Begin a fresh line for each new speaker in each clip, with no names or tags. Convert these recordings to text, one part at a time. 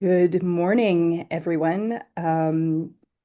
Good morning, everyone.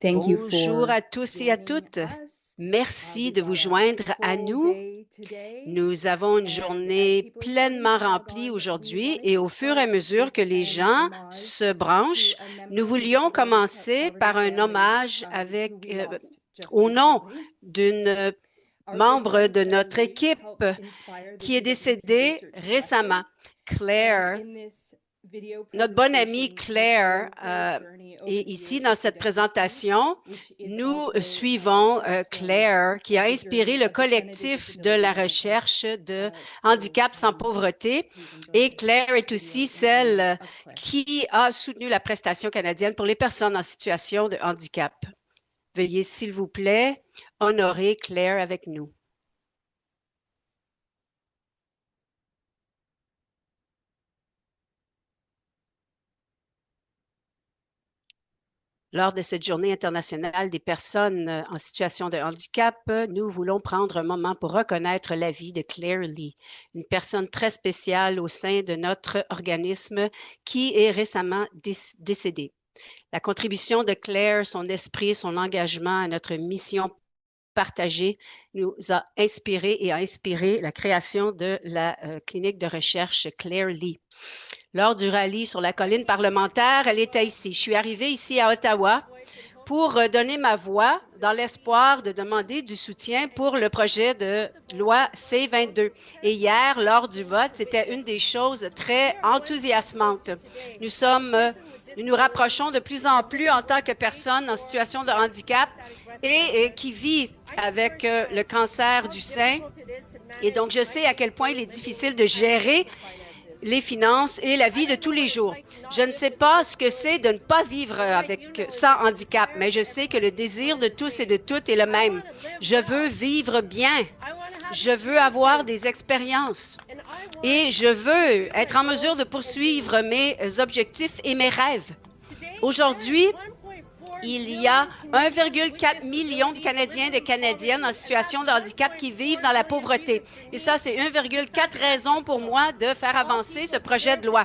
Thank you
Bonjour
for
à tous et à
joining
toutes.
us.
Merci
We've
de
got
vous
a
joindre à
full
nous.
day today,
Nous avons une
and as
journée
people are starting
pleinement
to log
remplie
on, we
aujourd'hui
wanted
et
to
au fur et à
start
mesure
with
que les
an
gens
homage
se
to
branchent,
a
nous
member of the
voulions
Disability
commencer
Poverty
par un
family,
hommage
who
avec,
we lost just
au nom
recently.
d'une
Our good
membre
friend
de
Claire
notre
Lee
équipe
helped inspire the
qui est
DWP
décédée
Research Collective,
récemment.
and
Claire,
in this video
notre bonne amie
presentation, we
Claire,
follow Claire's journey over
est
the
ici
years
dans
of
cette
DWP,
présentation.
which is
Nous
also
suivons
capstones
Claire, qui a
of the
inspiré
journey
le
of the Canada
collectif de
Disability
la
Council.
recherche de
So
handicap sans pauvreté.
please enjoy
Et
this
Claire est
video
aussi
in honor
celle
of Claire.
qui a soutenu la prestation canadienne pour les personnes en situation de handicap. Veuillez, s'il vous plaît, honorer Claire avec nous. Lors de cette Journée internationale des personnes en situation de handicap, nous voulons prendre un moment pour reconnaître la vie de Claire Lee, une personne très spéciale au sein de notre organisme qui est récemment décédée. La contribution de Claire, son esprit, son engagement à notre mission partagée nous a inspiré et a inspiré la création de la clinique de recherche Claire Lee. Lors du rallye sur la colline parlementaire, elle était ici. Je suis arrivée ici à Ottawa pour donner ma voix dans l'espoir de demander du soutien pour le projet de loi C-22. Et hier, lors du vote, c'était une des choses très enthousiasmantes. Nous nous rapprochons de plus en plus en tant que personne en situation de handicap et qui vit avec le cancer du sein. Et donc, je sais à quel point il est difficile de gérer les finances et la vie de tous les jours. Je ne sais pas ce que c'est de ne pas vivre sans handicap, mais je sais que le désir de tous et de toutes est le même. Je veux vivre bien. Je veux avoir des expériences et je veux être en mesure de poursuivre mes objectifs et mes rêves. Aujourd'hui, il y a 1,4 million de Canadiens et de Canadiennes en situation de handicap qui vivent dans la pauvreté. Et ça, c'est 1,4 raison pour moi de faire avancer ce projet de loi.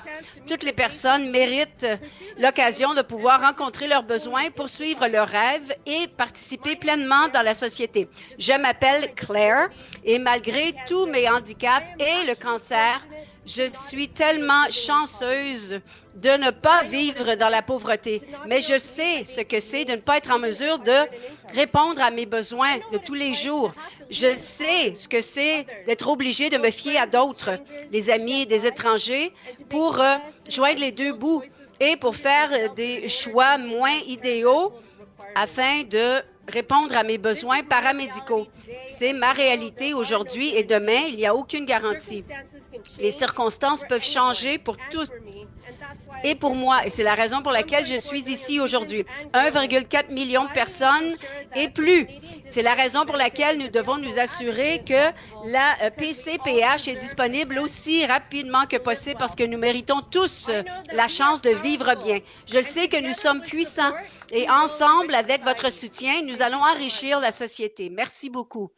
Toutes les personnes méritent l'occasion de pouvoir rencontrer leurs besoins, poursuivre leurs rêves et participer pleinement dans la société. Je m'appelle Claire et malgré tous mes handicaps et le cancer, je suis tellement chanceuse de ne pas vivre dans la pauvreté, mais je sais ce que c'est de ne pas être en mesure de répondre à mes besoins de tous les jours. Je sais ce que c'est d'être obligée de me fier à d'autres, des amis, des étrangers, pour joindre les deux bouts et pour faire des choix moins idéaux afin de répondre à mes besoins paramédicaux. C'est ma réalité aujourd'hui et demain, il n'y a aucune garantie. Les circonstances peuvent changer pour tous et pour moi, et c'est la raison pour laquelle je suis ici aujourd'hui. 1,4 million de personnes et plus. C'est la raison pour laquelle nous devons nous assurer que la PCPH est disponible aussi rapidement que possible parce que nous méritons tous la chance de vivre bien. Je le sais que nous sommes puissants et ensemble, avec votre soutien, nous allons enrichir la société. Merci beaucoup.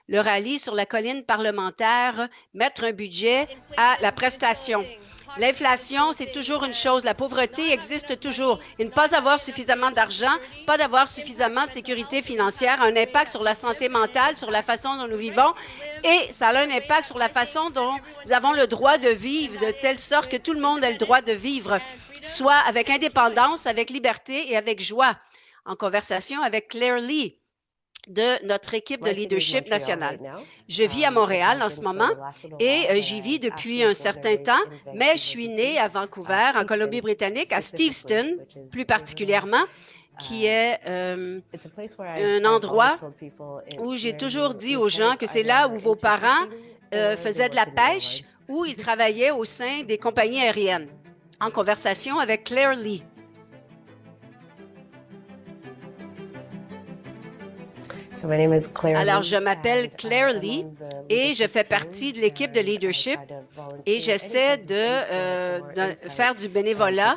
Le rallye sur la colline parlementaire, mettre un budget à la prestation. L'inflation, c'est toujours une chose. La pauvreté existe toujours. Et ne pas avoir suffisamment d'argent, pas d'avoir suffisamment de sécurité financière a un impact sur la santé mentale, sur la façon dont nous vivons et ça a un impact sur la façon dont nous avons le droit de vivre de telle sorte que tout le monde ait le droit de vivre, soit avec indépendance, avec liberté et avec joie. En conversation avec Claire Lee de notre équipe de leadership national. Je vis à Montréal en ce moment et j'y vis depuis un certain temps, mais je suis née à Vancouver, en Colombie-Britannique, à Steveston, plus particulièrement, qui est un endroit où j'ai toujours dit aux gens que c'est là où vos parents faisaient de la pêche ou ils travaillaient au sein des compagnies aériennes. En conversation avec Claire Lee. Alors, je m'appelle Claire Lee et je fais partie de l'équipe de leadership et j'essaie de faire du bénévolat.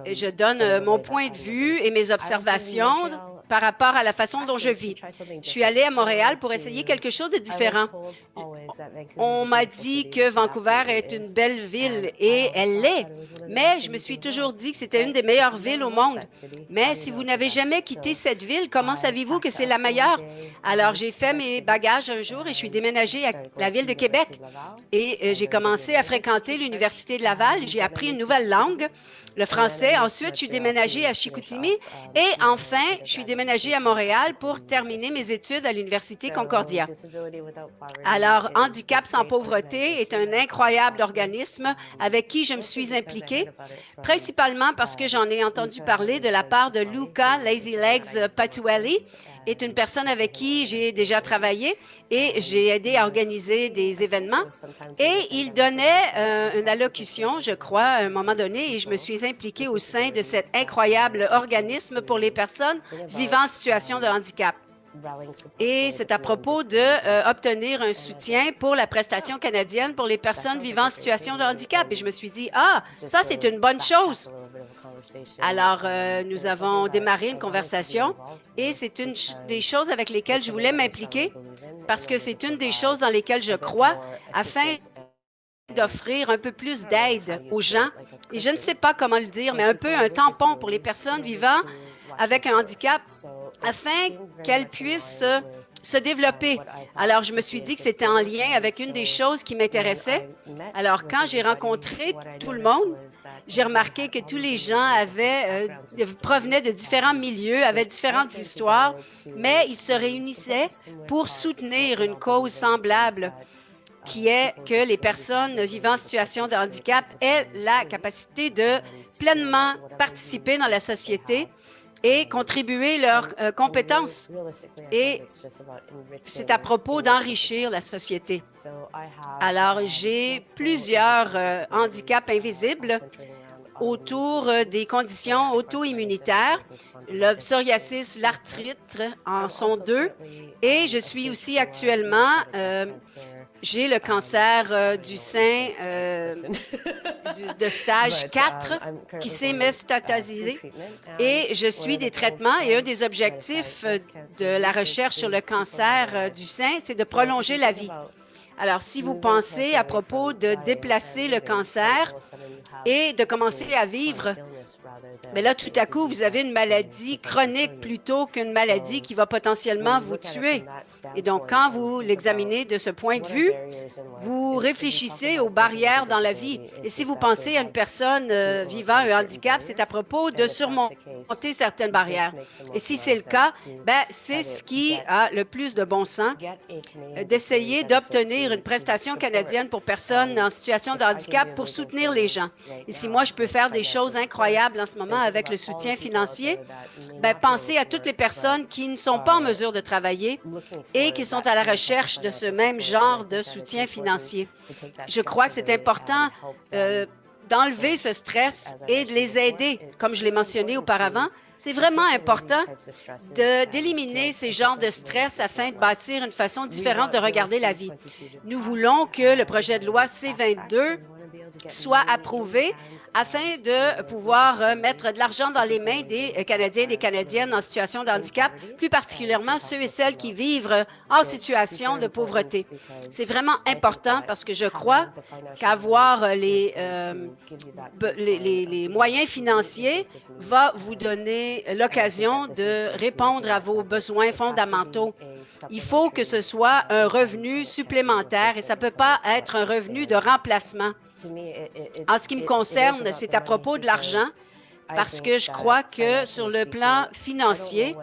Et je donne mon point de vue et mes observations par rapport à la façon dont je vis. Je suis allée à Montréal pour essayer quelque chose de différent. On m'a dit que Vancouver est une belle ville et elle l'est, mais je me suis toujours dit que c'était une des meilleures villes au monde. Mais si vous n'avez jamais quitté cette ville, comment savez-vous que c'est la meilleure? Alors, j'ai fait mes bagages un jour et je suis déménagée à la ville de Québec. Et j'ai commencé à fréquenter l'Université de Laval. J'ai appris une nouvelle langue, le français. Ensuite, je suis déménagée à Chicoutimi et enfin, je suis déménagée à Montréal pour terminer mes études à l'Université Concordia. Alors, Handicap sans pauvreté est un incroyable organisme avec qui je me suis impliquée, principalement parce que j'en ai entendu parler de la part de Luca Lazy Legs Patuelli, est une personne avec qui j'ai déjà travaillé et j'ai aidé à organiser des événements. Et il donnait une allocution, je crois, à un moment donné, et je me suis impliquée au sein de cet incroyable organisme pour les personnes vivant en situation de handicap. Et c'est à propos d'obtenir un soutien pour la prestation canadienne pour les personnes vivant en situation de handicap. Et je me suis dit, ah, ça, c'est une bonne chose. Alors, nous avons démarré une conversation et c'est une des choses avec lesquelles je voulais m'impliquer parce que c'est une des choses dans lesquelles je crois afin d'offrir un peu plus d'aide aux gens. Et je ne sais pas comment le dire, mais un peu un tampon pour les personnes vivant avec un handicap afin qu'elles puissent se développer. Alors, je me suis dit que c'était en lien avec une des choses qui m'intéressait. Alors, quand j'ai rencontré tout le monde, j'ai remarqué que tous les gens provenaient de différents milieux, avaient différentes histoires, mais ils se réunissaient pour soutenir une cause semblable qui est que les personnes vivant en situation de handicap aient la capacité de pleinement participer dans la société et contribuer leurs compétences. Et c'est à propos d'enrichir la société. Alors, j'ai plusieurs handicaps invisibles autour des conditions auto-immunitaires. Le psoriasis, l'arthrite en sont deux. Et je suis aussi actuellement, j'ai le cancer du sein de stage 4 qui s'est métastasisé et je suis des traitements et un des objectifs de la recherche sur le cancer du sein, c'est de prolonger la vie. Alors, si vous pensez à propos de déplacer le cancer et de commencer à vivre, mais là, tout à coup, vous avez une maladie chronique plutôt qu'une maladie qui va potentiellement vous tuer. Et donc, quand vous l'examinez de ce point de vue, vous réfléchissez aux barrières dans la vie. Et si vous pensez à une personne vivant un handicap, c'est à propos de surmonter certaines barrières. Et si c'est le cas, ben, c'est ce qui a le plus de bon sens, d'essayer d'obtenir une prestation canadienne pour personnes en situation de handicap pour soutenir les gens. Et si moi, je peux faire des choses incroyables en ce moment avec le soutien financier, ben, pensez à toutes les personnes qui ne sont pas en mesure de travailler et qui sont à la recherche de ce même genre de soutien financier. Je crois que c'est important d'enlever ce stress et de les aider, comme je l'ai mentionné auparavant. C'est vraiment important d'éliminer ces genres de stress afin de bâtir une façon différente de regarder la vie. Nous voulons que le projet de loi C-22 soit approuvé afin de pouvoir mettre de l'argent dans les mains des Canadiens et des Canadiennes en situation de handicap, plus particulièrement ceux et celles qui vivent en situation de pauvreté. C'est vraiment important parce que je crois qu'avoir les moyens financiers va vous donner l'occasion de répondre à vos besoins fondamentaux. Il faut que ce soit un revenu supplémentaire et ça ne peut pas être un revenu de remplacement. En ce qui me concerne, c'est à propos de l'argent parce que je crois que sur le plan financier,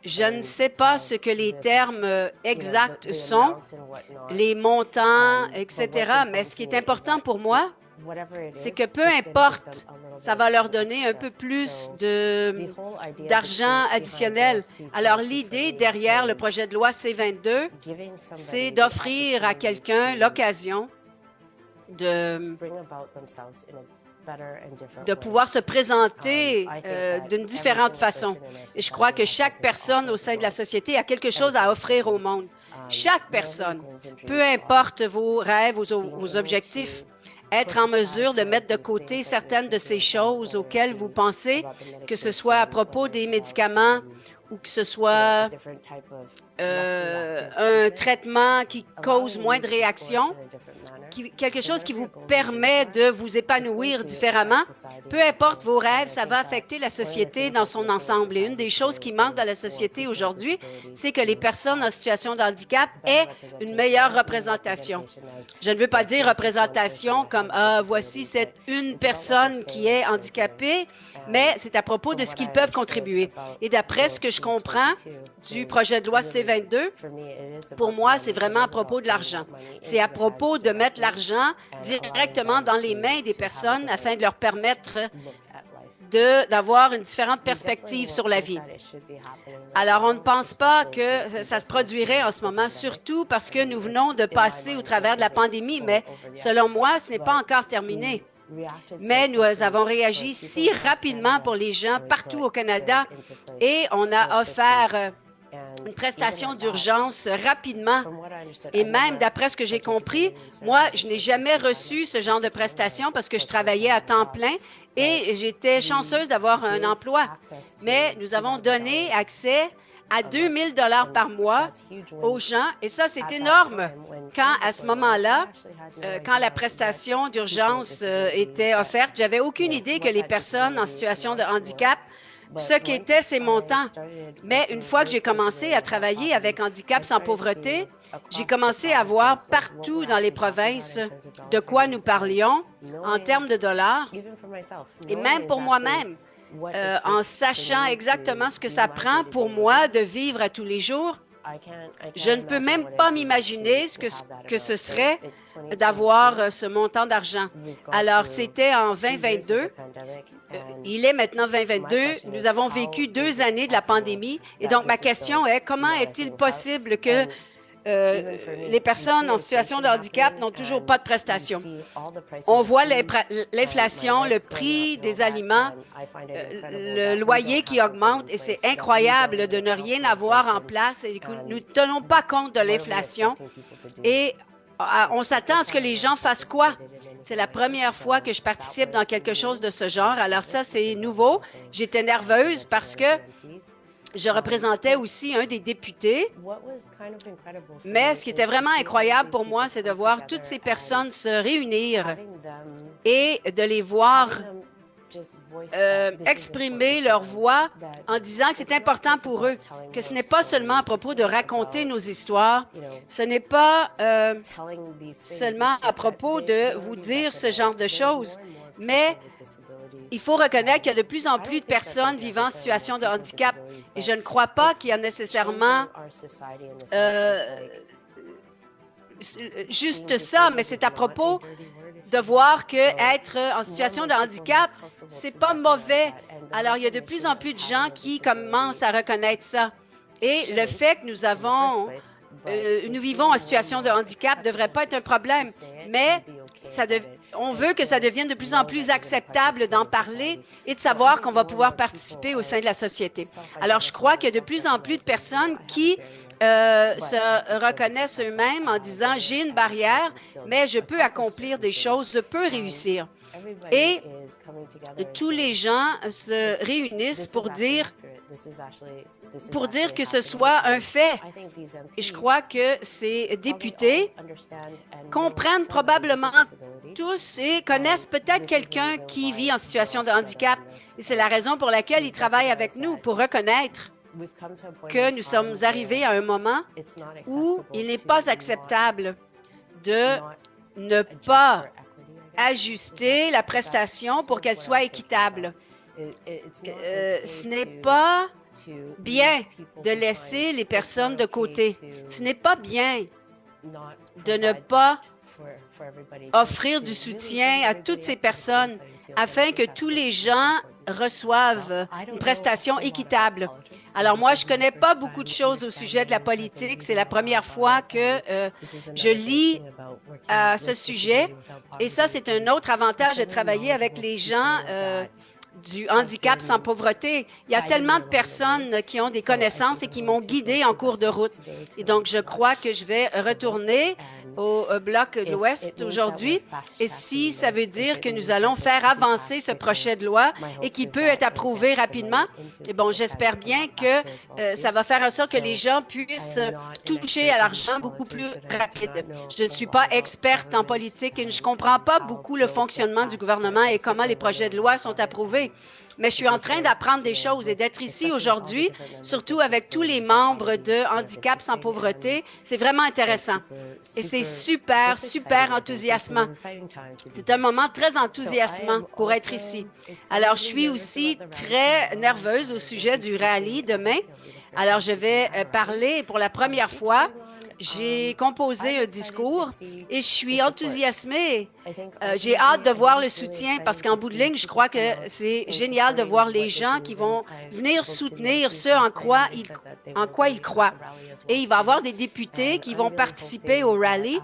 je ne sais pas ce que les termes exacts sont, les montants, etc. Mais ce qui est important pour moi, c'est que peu importe, ça va leur donner un peu plus d'argent additionnel. Alors, l'idée derrière le projet de loi C-22, c'est d'offrir à quelqu'un l'occasion de pouvoir se présenter d'une différente façon. Et je crois que chaque personne au sein de la société a quelque chose à offrir au monde. Chaque personne, peu importe vos rêves, vos objectifs, être en mesure de mettre de côté certaines de ces choses auxquelles vous pensez, que ce soit à propos des médicaments ou que ce soit un traitement qui cause moins de réactions, quelque chose qui vous permet de vous épanouir différemment, peu importe vos rêves, ça va affecter la société dans son ensemble. Et une des choses qui manque dans la société aujourd'hui, c'est que les personnes en situation de handicap aient une meilleure représentation. Je ne veux pas dire représentation comme « Ah, voici cette une personne qui est handicapée », mais c'est à propos de ce qu'ils peuvent contribuer. Et d'après ce que je comprends du projet de loi C-22, pour moi, c'est vraiment à propos de l'argent. C'est à propos de mettre l'argent directement dans les mains des personnes afin de leur permettre d'avoir une différente perspective sur la vie. Alors, on ne pense pas que ça se produirait en ce moment, surtout parce que nous venons de passer au travers de la pandémie, mais selon moi, ce n'est pas encore terminé. Mais nous avons réagi si rapidement pour les gens partout au Canada et on a offert une prestation d'urgence rapidement. Et même d'après ce que j'ai compris, moi, je n'ai jamais reçu ce genre de prestation parce que je travaillais à temps plein et j'étais chanceuse d'avoir un emploi. Mais nous avons donné accès à 2 000 $ par mois aux gens. Et ça, c'est énorme. Quand, à ce moment-là, quand la prestation d'urgence était offerte, j'avais aucune idée que les personnes en situation de handicap, ce qu'étaient ces montants. Mais une fois que j'ai commencé à travailler avec Handicap sans pauvreté, j'ai commencé à voir partout dans les provinces de quoi nous parlions en termes de dollars. Et même pour moi-même, en sachant exactement ce que ça prend pour moi de vivre à tous les jours, je ne peux même pas m'imaginer ce que ce serait d'avoir ce montant d'argent. Alors, c'était en 2022. Il est maintenant 2022. Nous avons vécu 2 années de la pandémie. Et donc, ma question est, comment est-il possible que les personnes en situation de handicap n'ont toujours pas de prestations? On voit l'inflation, le prix des aliments, le loyer qui augmente et c'est incroyable de ne rien avoir en place et que nous ne tenons pas compte de l'inflation et on s'attend à ce que les gens fassent quoi? C'est la première fois que je participe dans quelque chose de ce genre. Alors ça, c'est nouveau. J'étais nerveuse parce que je représentais aussi un des députés, mais ce qui était vraiment incroyable pour moi, c'est de voir toutes ces personnes se réunir et de les voir exprimer leur voix en disant que c'est important pour eux, que ce n'est pas seulement à propos de raconter nos histoires, ce n'est pas seulement à propos de vous dire ce genre de choses, mais il faut reconnaître qu'il y a de plus en plus de personnes vivant en situation de handicap et je ne crois pas qu'il y a nécessairement juste ça, mais c'est à propos de voir que être en situation de handicap, c'est pas mauvais. Alors, il y a de plus en plus de gens qui commencent à reconnaître ça. Et le fait que nous vivons en situation de handicap ne devrait pas être un problème, mais on veut que ça devienne de plus en plus acceptable d'en parler et de savoir qu'on va pouvoir participer au sein de la société. Alors, je crois qu'il y a de plus en plus de personnes qui se reconnaissent eux-mêmes en disant « j'ai une barrière, mais je peux accomplir des choses, je peux réussir ». Et tous les gens se réunissent pour dire que ce soit un fait. Et je crois que ces députés comprennent probablement tous et connaissent peut-être quelqu'un qui vit en situation de handicap. Et c'est la raison pour laquelle ils travaillent avec nous, pour reconnaître que nous sommes arrivés à un moment où il n'est pas acceptable de ne pas ajuster la prestation pour qu'elle soit équitable. Ce n'est pas bien de laisser les personnes de côté. Ce n'est pas bien de ne pas offrir du soutien à toutes ces personnes afin que tous les gens reçoivent une prestation équitable. Alors moi, je ne connais pas beaucoup de choses au sujet de la politique. C'est la première fois que je lis à ce sujet. Et ça, c'est un autre avantage de travailler avec les gens du handicap sans pauvreté. Il y a tellement de personnes qui ont des connaissances et qui m'ont guidée en cours de route. Et donc, je crois que je vais retourner au bloc de l'Ouest aujourd'hui. Et si ça veut dire que nous allons faire avancer ce projet de loi et qu'il peut être approuvé rapidement, eh bon, j'espère bien que ça va faire en sorte que les gens puissent toucher à l'argent beaucoup plus rapide. Je ne suis pas experte en politique et je ne comprends pas beaucoup le fonctionnement du gouvernement et comment les projets de loi sont approuvés. Mais je suis en train d'apprendre des choses et d'être ici aujourd'hui, surtout avec tous les membres de Handicap sans pauvreté. C'est vraiment intéressant. Et c'est super, super enthousiasmant. C'est un moment très enthousiasmant pour être ici. Alors, je suis aussi très nerveuse au sujet du rallye demain. Alors, je vais parler pour la première fois. J'ai composé un discours et je suis enthousiasmée. J'ai hâte de voir le soutien parce qu'en bout de ligne, je crois que c'est génial de voir les gens qui vont venir soutenir ce en quoi ils croient. Et il va y avoir des députés qui vont participer au rallye.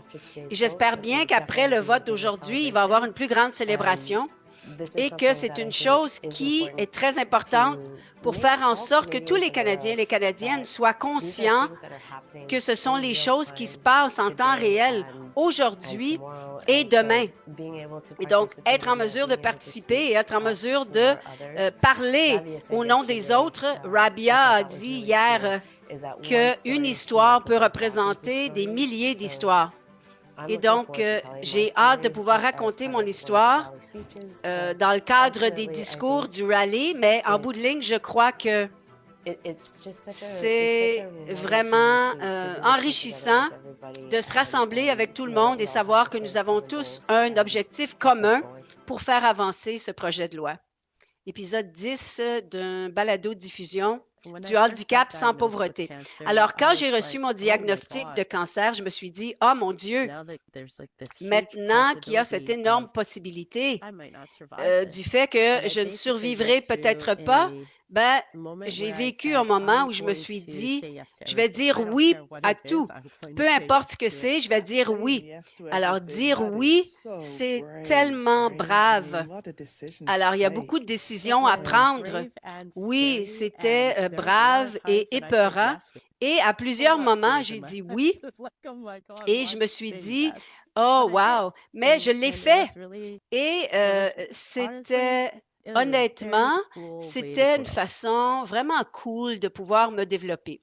Et j'espère bien qu'après le vote d'aujourd'hui, il va y avoir une plus grande célébration et que c'est une chose qui est très importante pour faire en sorte que tous les Canadiens et les Canadiennes soient conscients que ce sont les choses qui se passent en temps réel aujourd'hui et demain. Et donc, être en mesure de participer et être en mesure de parler au nom des autres. Rabia a dit hier qu'une histoire peut représenter des milliers d'histoires. Et donc, j'ai hâte de pouvoir raconter mon histoire dans le cadre des discours du rallye, mais en bout de ligne, je crois que c'est vraiment enrichissant de se rassembler avec tout le monde et savoir que nous avons tous un objectif commun pour faire avancer ce projet de loi. Épisode 10 d'un balado-diffusion du handicap sans pauvreté. Alors, quand j'ai reçu mon diagnostic de cancer, je me suis dit, « Oh mon Dieu, maintenant qu'il y a cette énorme possibilité du fait que je ne survivrai peut-être pas, ben, j'ai vécu un moment où je me suis dit, je vais dire oui à tout. Peu importe ce que c'est, je vais dire oui. Alors, dire oui, c'est tellement brave. Alors, il y a beaucoup de décisions à prendre. Oui, c'était brave et épeurant. Et à plusieurs moments, j'ai dit oui et je me suis dit, oh, wow, mais je l'ai fait. Et c'était, honnêtement, c'était une façon vraiment cool de pouvoir me développer.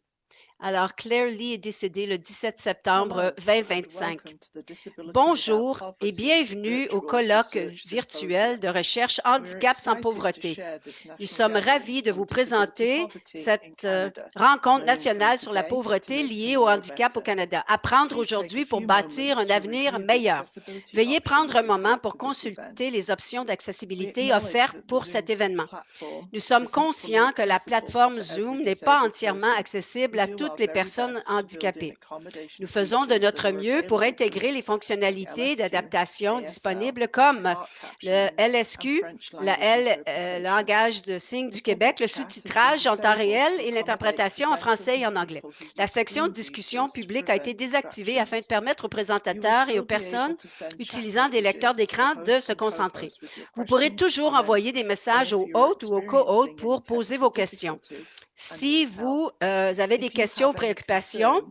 Alors, Claire Lee est décédée le 17 septembre 2025. Bonjour et bienvenue au colloque virtuel de recherche Handicap sans pauvreté. Nous sommes ravis de vous présenter cette rencontre nationale sur la pauvreté liée au handicap au Canada. Apprendre aujourd'hui pour bâtir un avenir meilleur. Veuillez prendre un moment pour consulter les options d'accessibilité offertes pour cet événement. Nous sommes conscients que la plateforme Zoom n'est pas entièrement accessible à toutes les personnes handicapées. Nous faisons de notre mieux pour intégrer les fonctionnalités d'adaptation disponibles comme le LSQ, le langage de signes du Québec, le sous-titrage en temps réel et l'interprétation en français et en anglais. La section de discussion publique a été désactivée afin de permettre aux présentateurs et aux personnes utilisant des lecteurs d'écran de se concentrer. Vous pourrez toujours envoyer des messages au hôte ou au co-hôte pour poser vos questions. Si vous avez des questions ou préoccupations,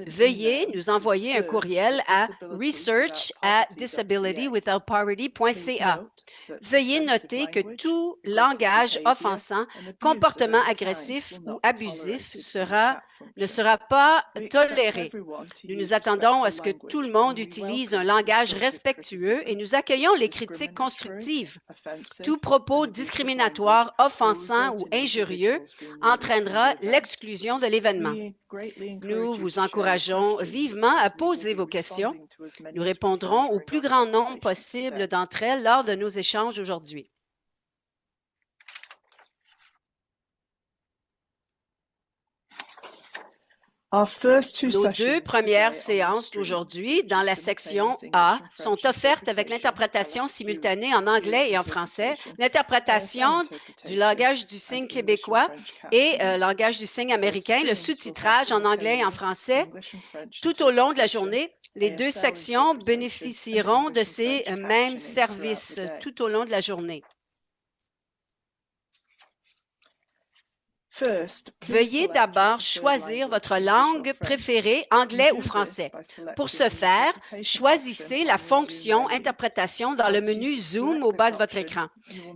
veuillez nous envoyer un courriel à research@disabilitywithoutpoverty.ca. Veuillez noter que tout langage offensant, comportement agressif ou abusif ne sera pas toléré. Nous nous attendons à ce que tout le monde utilise un langage respectueux et nous accueillons les critiques constructives. Tout propos discriminatoire, offensant ou injurieux entraînera l'exclusion de l'événement. Nous vous encourageons vivement à poser vos questions. Nous répondrons au plus grand nombre possible d'entre elles lors de nos échanges aujourd'hui. Nos deux premières séances d'aujourd'hui, dans la section A, sont offertes avec l'interprétation simultanée en anglais et en français, l'interprétation du langage du signe québécois et langage du signe américain, le sous-titrage en anglais et en français. Tout au long de la journée, les deux sections bénéficieront de ces mêmes services tout au long de la journée. Veuillez d'abord choisir votre langue préférée, anglais ou français. Pour ce faire, choisissez la fonction Interprétation dans le menu Zoom au bas de votre écran.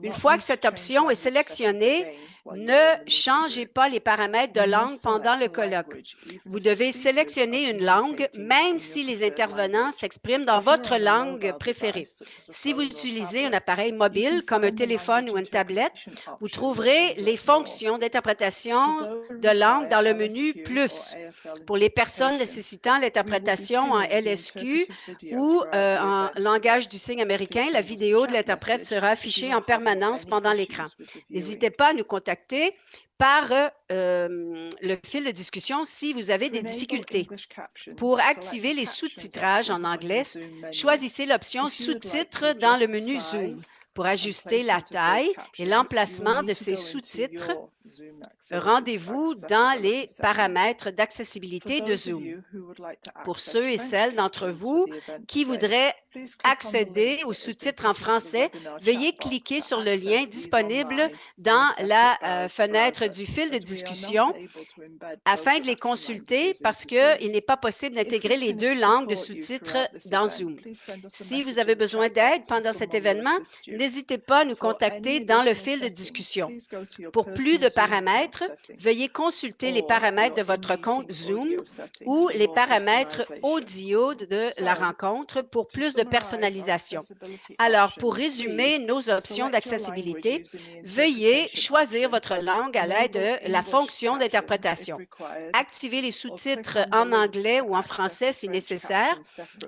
Une fois que cette option est sélectionnée, ne changez pas les paramètres de langue pendant le colloque. Vous devez sélectionner une langue, même si les intervenants s'expriment dans votre langue préférée. Si vous utilisez un appareil mobile, comme un téléphone ou une tablette, vous trouverez les fonctions d'interprétation de langue dans le menu « Plus ». Pour les personnes nécessitant l'interprétation en LSQ ou en langage du signe américain, la vidéo de l'interprète sera affichée en permanence pendant l'écran. N'hésitez pas à nous contacter par le fil de discussion si vous avez des difficultés. Pour activer les sous-titrages en anglais, choisissez l'option « Sous-titres » dans le menu Zoom. Pour ajuster la taille et l'emplacement de ces sous-titres, rendez-vous dans les paramètres d'accessibilité de Zoom. Pour ceux et celles d'entre vous qui voudraient accéder aux sous-titres en français, veuillez cliquer sur le lien disponible dans la fenêtre du fil de discussion afin de les consulter parce qu'il n'est pas possible d'intégrer les deux langues de sous-titres dans Zoom. Si vous avez besoin d'aide pendant cet événement, n'hésitez pas à nous contacter dans le fil de discussion. Pour plus de paramètres, veuillez consulter les paramètres de votre compte Zoom ou les paramètres audio de la rencontre pour plus de personnalisation. Alors, pour résumer nos options d'accessibilité, veuillez choisir votre langue à l'aide de la fonction d'interprétation. Activez les sous-titres en anglais ou en français si nécessaire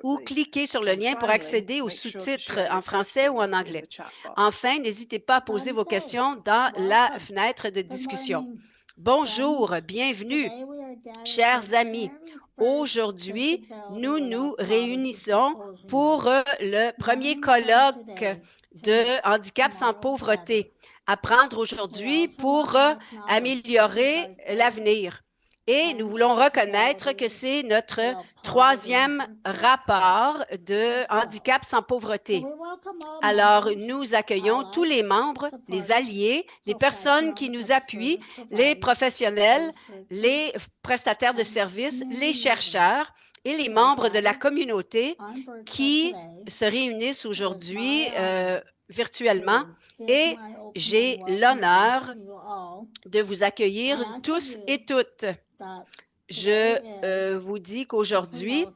ou cliquez sur le lien pour accéder aux sous-titres en français ou en anglais. Enfin, n'hésitez pas à poser vos questions dans la fenêtre de discussion. Bonjour, bienvenue, chers amis. Aujourd'hui, nous nous réunissons pour le premier colloque de handicap sans pauvreté. Apprendre aujourd'hui pour améliorer l'avenir. Et nous voulons reconnaître que c'est notre troisième rapport de handicap sans pauvreté. Alors, nous accueillons tous les membres, les alliés, les personnes qui nous appuient, les professionnels, les prestataires de services, les chercheurs et les membres de la communauté qui se réunissent aujourd'hui virtuellement. Et j'ai l'honneur de vous accueillir tous et toutes. Je vous dis qu'aujourd'hui,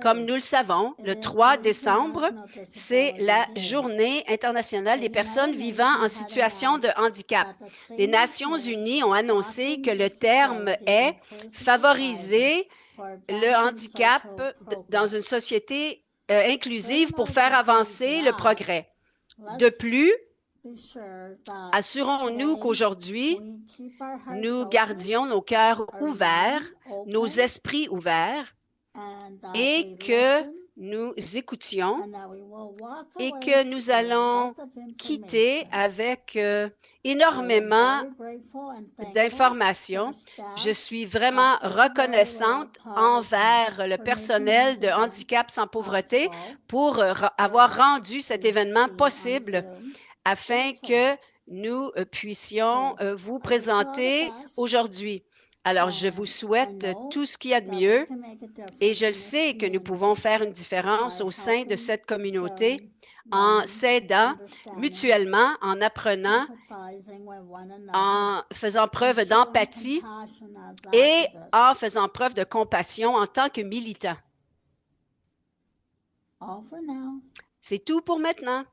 comme nous le savons, le 3 décembre, c'est la Journée internationale des personnes vivant en situation de handicap. Les Nations unies ont annoncé que le terme est « favoriser le handicap dans une société inclusive pour faire avancer le progrès ». De plus, assurons-nous qu'aujourd'hui, nous gardions nos cœurs ouverts, nos esprits ouverts et que nous écoutions et que nous allons quitter avec énormément d'informations. Je suis vraiment reconnaissante envers le personnel de Handicap sans pauvreté pour avoir rendu cet événement possible afin que nous puissions vous présenter aujourd'hui. Alors, je vous souhaite tout ce qu'il y a de mieux et je le sais que nous pouvons faire une différence au sein de cette communauté en s'aidant mutuellement, en apprenant, en faisant preuve d'empathie et en faisant preuve de compassion en tant que militants. C'est tout pour maintenant.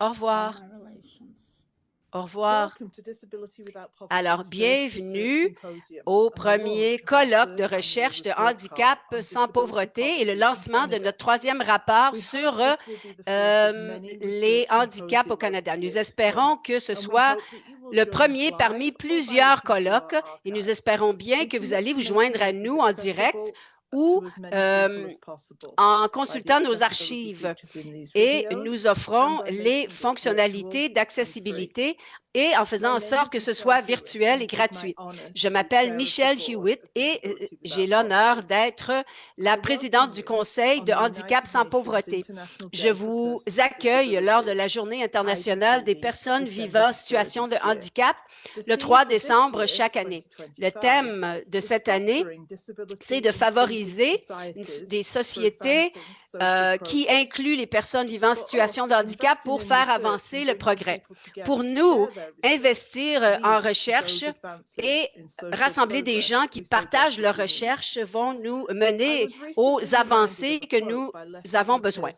Au revoir. Au revoir. Alors, bienvenue au premier colloque de recherche de handicap sans pauvreté et le lancement de notre troisième rapport sur les handicaps au Canada. Nous espérons que ce soit le premier parmi plusieurs colloques et nous espérons bien que vous allez vous joindre à nous en direct ou en consultant nos archives. Et nous offrons les fonctionnalités d'accessibilité et en faisant en sorte que ce soit virtuel et gratuit. Je m'appelle Michelle Hewitt et j'ai l'honneur d'être la présidente du Conseil de Handicap sans pauvreté. Je vous accueille lors de la Journée internationale des personnes vivant en situation de handicap le 3 décembre chaque année. Le thème de cette année, c'est de favoriser des sociétés qui incluent les personnes vivant en situation de handicap pour faire avancer le progrès. Pour nous, investir en recherche et rassembler des gens qui partagent leurs recherches vont nous mener aux avancées que nous avons besoin.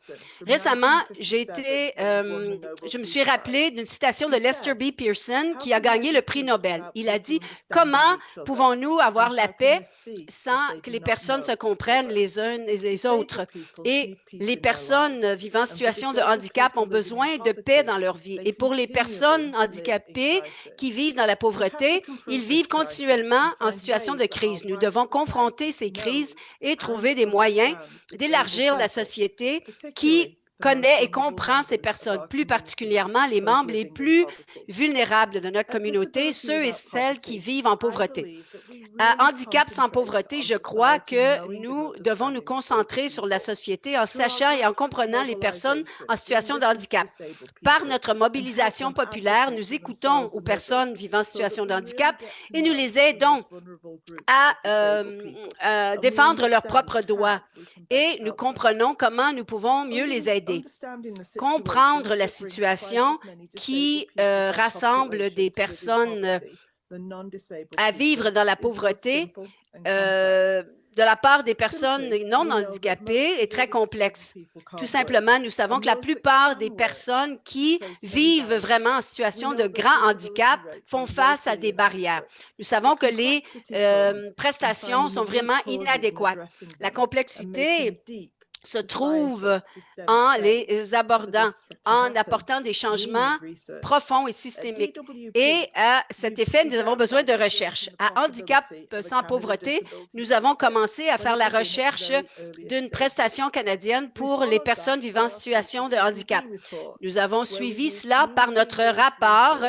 Récemment, je me suis rappelé d'une citation de Lester B. Pearson qui a gagné le prix Nobel. Il a dit « Comment pouvons-nous avoir la paix sans que les personnes se comprennent les unes et les autres? » Et les personnes vivant en situation de handicap ont besoin de paix dans leur vie. Et pour les personnes handicapées qui vivent dans la pauvreté, ils vivent continuellement en situation de crise. Nous devons confronter ces crises et trouver des moyens d'élargir la société qui connaît et comprend ces personnes, plus particulièrement les membres les plus vulnérables de notre communauté, ceux et celles qui vivent en pauvreté. À Handicap sans pauvreté, je crois que nous devons nous concentrer sur la société en sachant et en comprenant les personnes en situation de handicap. Par notre mobilisation populaire, nous écoutons aux personnes vivant en situation de handicap et nous les aidons à défendre leurs propres droits et nous comprenons comment nous pouvons mieux les aider. Comprendre la situation qui rassemble des personnes à vivre dans la pauvreté de la part des personnes non handicapées est très complexe. Tout simplement, nous savons que la plupart des personnes qui vivent vraiment en situation de grand handicap font face à des barrières. Nous savons que les prestations sont vraiment inadéquates. La complexité se trouve en les abordant, en apportant des changements profonds et systémiques. Et à cet effet, nous avons besoin de recherche. À Handicap sans pauvreté, nous avons commencé à faire la recherche d'une prestation canadienne pour les personnes vivant en situation de handicap. Nous avons suivi cela par notre rapport,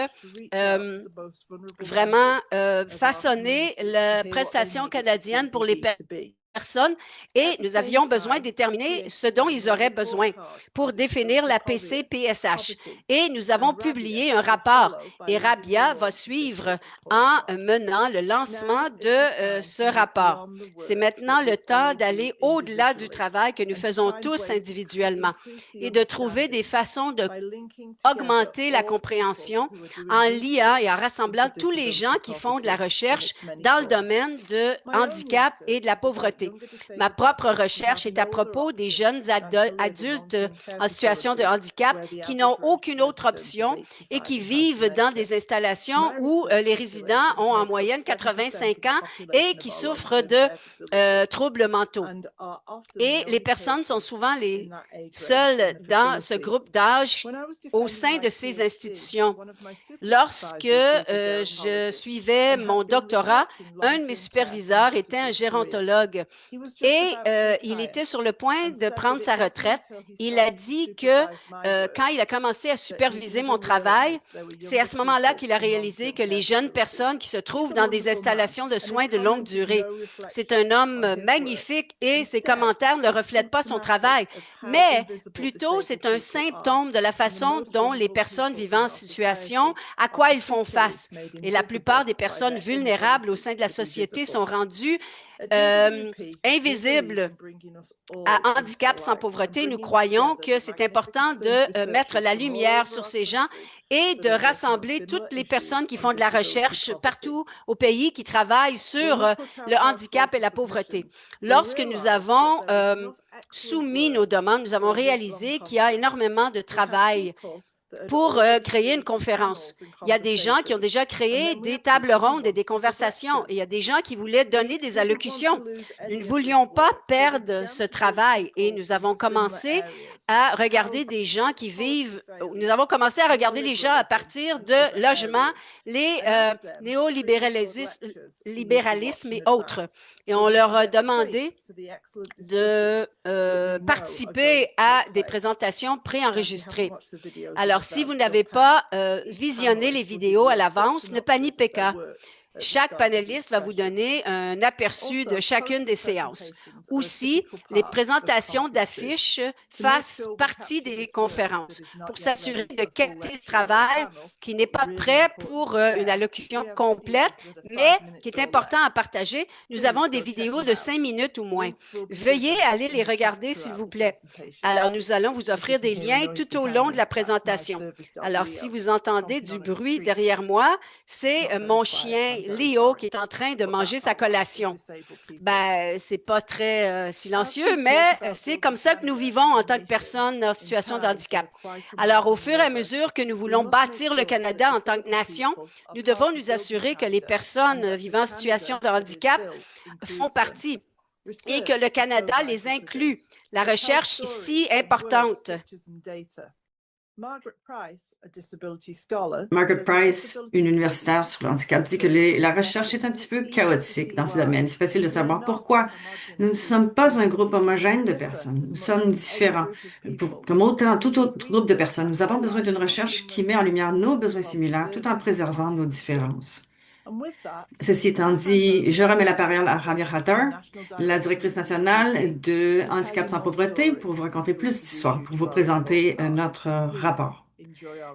vraiment façonner la prestation canadienne pour les personnes et nous avions besoin de déterminer ce dont ils auraient besoin pour définir la PC-PSH. Et nous avons publié un rapport et Rabia va suivre en menant le lancement de ce rapport. C'est maintenant le temps d'aller au-delà du travail que nous faisons tous individuellement et de trouver des façons d'augmenter la compréhension en liant et en rassemblant tous les gens qui font de la recherche dans le domaine de handicap et de la pauvreté. Ma propre recherche est à propos des jeunes adultes en situation de handicap qui n'ont aucune autre option et qui vivent dans des installations où les résidents ont en moyenne 85 ans et qui souffrent de troubles mentaux. Et les personnes sont souvent les seules dans ce groupe d'âge au sein de ces institutions. Lorsque je suivais mon doctorat, un de mes superviseurs était un gérontologue et il était sur le point de prendre sa retraite. Il a dit que quand il a commencé à superviser mon travail, c'est à ce moment-là qu'il a réalisé que les jeunes personnes qui se trouvent dans des installations de soins de longue durée, c'est un homme magnifique et ses commentaires ne reflètent pas son travail, mais plutôt c'est un symptôme de la façon dont les personnes vivant en situation, à quoi ils font face. Et la plupart des personnes vulnérables au sein de la société sont rendues invisibles à Handicap sans pauvreté. Nous croyons que c'est important de mettre la lumière sur ces gens et de rassembler toutes les personnes qui font de la recherche partout au pays qui travaillent sur le handicap et la pauvreté. Lorsque nous avons soumis nos demandes, nous avons réalisé qu'il y a énormément de travail pour créer une conférence. Il y a des gens qui ont déjà créé des tables rondes et des conversations. Et il y a des gens qui voulaient donner des allocutions. Nous ne voulions pas perdre ce travail et nous avons commencé à regarder des gens qui vivent, nous avons commencé à regarder les gens à partir de logements, les néolibéralismes et autres. Et on leur a demandé de participer à des présentations préenregistrées. Alors, si vous n'avez pas visionné les vidéos à l'avance, ne paniquez pas. Chaque panéliste va vous donner un aperçu de chacune des séances. Aussi, les présentations d'affiches fassent partie des conférences pour s'assurer de qualité de travail qui n'est pas prêt pour une allocution complète, mais qui est important à partager. Nous avons des vidéos de 5 minutes ou moins. Veuillez aller les regarder, s'il vous plaît. Alors, nous allons vous offrir des liens tout au long de la présentation. Alors, si vous entendez du bruit derrière moi, c'est mon chien Léo qui est en train de manger sa collation. Ben, c'est pas très silencieux, mais c'est comme ça que nous vivons en tant que personnes en situation de handicap. Alors, au fur et à mesure que nous voulons bâtir le Canada en tant que nation, nous devons nous assurer que les personnes vivant en situation de handicap font partie et que le Canada les inclut. La recherche ici est importante.
Margaret Price, une universitaire sur le handicap, dit que la recherche est un petit peu chaotique dans ce domaine. C'est facile de savoir pourquoi. Nous ne sommes pas un groupe homogène de personnes. Nous sommes différents. Comme tout autre groupe de personnes, nous avons besoin d'une recherche qui met en lumière nos besoins similaires tout en préservant nos différences. Ceci étant dit, je remets la parole à Javier Hatter, la directrice nationale de Handicap sans pauvreté, pour vous raconter plus d'histoires, pour vous présenter notre rapport.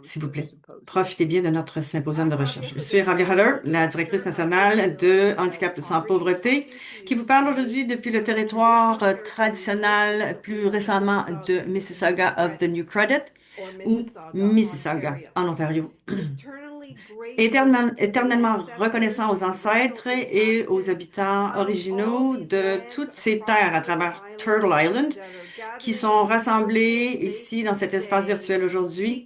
S'il vous plaît, profitez bien de notre symposium de recherche. Je suis Javier Hatter, la directrice nationale de Handicap sans pauvreté, qui vous parle aujourd'hui depuis le territoire traditionnel, plus récemment de Mississauga of the New Credit, ou Mississauga, en Ontario. Éternellement reconnaissant aux ancêtres et aux habitants originaux de toutes ces terres à travers Turtle Island qui sont rassemblés ici dans cet espace virtuel aujourd'hui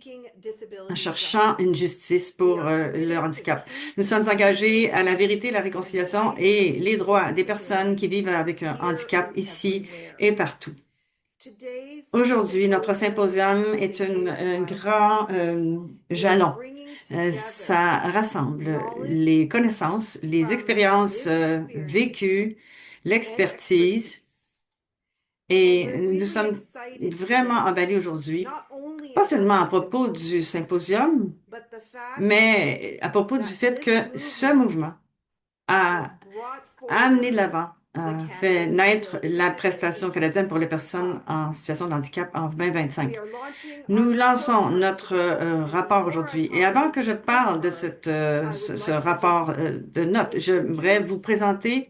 en cherchant une justice pour le handicap. Nous sommes engagés à la vérité, la réconciliation et les droits des personnes qui vivent avec un handicap ici et partout. Aujourd'hui, notre symposium est un grand jalon. Ça rassemble les connaissances, les expériences vécues, l'expertise. Et nous sommes vraiment emballés aujourd'hui, pas seulement à propos du symposium, mais à propos du fait que ce mouvement a amené de l'avant, a fait naître la prestation canadienne pour les personnes en situation de handicap en 2025. Nous lançons notre rapport aujourd'hui. Et avant que je parle de ce rapport de notes, j'aimerais vous présenter